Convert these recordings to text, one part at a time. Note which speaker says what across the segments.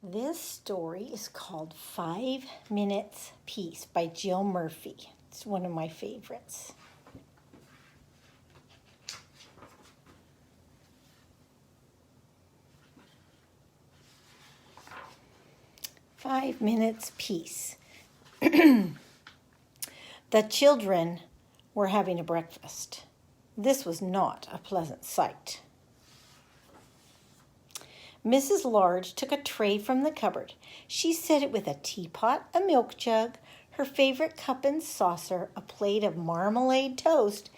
Speaker 1: This story is called 5 Minutes Peace by Jill Murphy. It's one of my favorites. "5 Minutes Peace." The children were having a breakfast. This was not a pleasant sight. Mrs. Large took a tray from the cupboard. She set it with a teapot, a milk jug, her favorite cup and saucer, a plate of marmalade toast,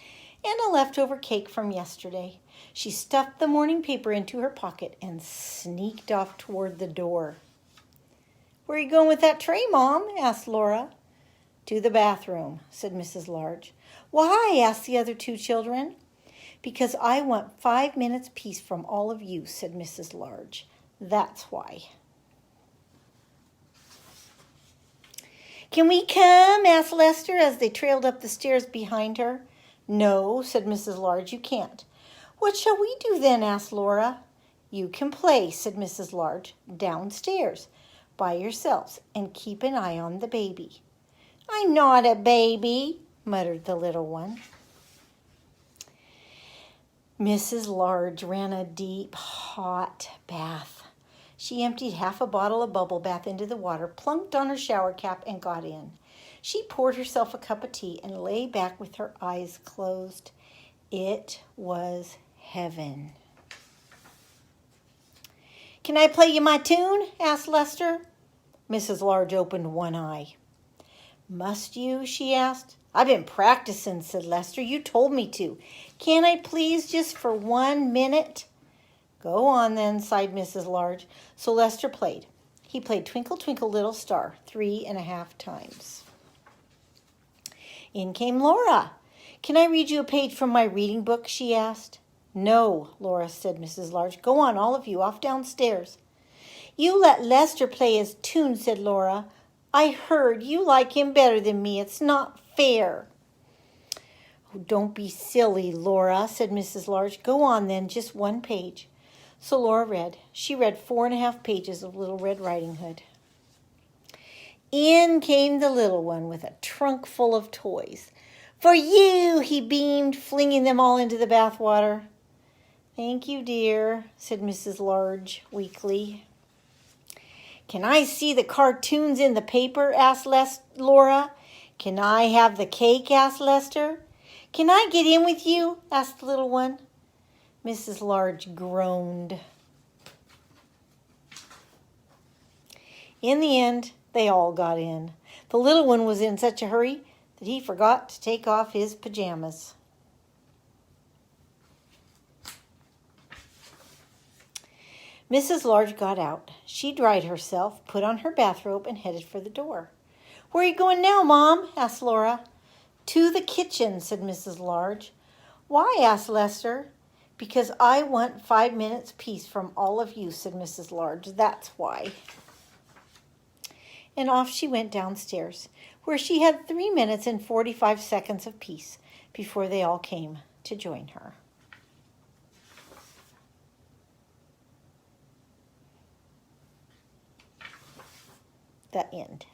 Speaker 1: and a leftover cake from yesterday. She stuffed the morning paper into her pocket and sneaked off toward the door. "Where are you going with that tray, Mom?" asked Laura. "To the bathroom," said Mrs. Large. "Why?" asked the other two children. "Because I want 5 minutes peace from all of you," said Mrs. Large. "That's why." "Can we come?" asked Lester as they trailed up the stairs behind her. "No," said Mrs. Large, "you can't." "What shall we do then?" asked Laura. "You can play," said Mrs. Large, "downstairs by yourselves, and keep an eye on the baby." "I'm not a baby," muttered the little one. Mrs. Large ran a deep, hot bath. She emptied half a bottle of bubble bath into the water, plunked on her shower cap, and got in. She poured herself a cup of tea and lay back with her eyes closed. It was heaven. "Can I play you my tune?" asked Lester. Mrs. Large opened one eye. "Must you?" she asked. "I've been practicing," said Lester. "You told me to. Can't I please just for 1 minute?" "Go on then," sighed Mrs. Large. So Lester played. He played "Twinkle, Twinkle, Little Star" 3.5 times. In came Laura. "Can I read you a page from my reading book?" she asked. "No," Laura said Mrs. Large. "Go on, all of you, off downstairs." "You let Lester play his tune," said Laura. "I heard you like him better than me. It's not fair." "Oh, don't be silly, Laura," said Mrs. Large. "Go on then, just 1 page." So Laura read. She read 4.5 pages of Little Red Riding Hood. In came the little one with a trunk full of toys. "For you," he beamed, flinging them all into the bathwater. "Thank you, dear," said Mrs. Large weakly. "Can I see the cartoons in the paper?" asked Laura. "Can I have the cake?" asked Lester. "Can I get in with you?" asked the little one. Mrs. Large groaned. In the end, they all got in. The little one was in such a hurry that he forgot to take off his pajamas. Mrs. Large got out. She dried herself, put on her bathrobe, and headed for the door. "Where are you going now, Mom?" asked Laura. "To the kitchen," said Mrs. Large. "Why?" asked Lester. "Because I want 5 minutes peace from all of you," said Mrs. Large. "That's why." And off she went downstairs, where she had 3 minutes and 45 seconds of peace before they all came to join her. The end.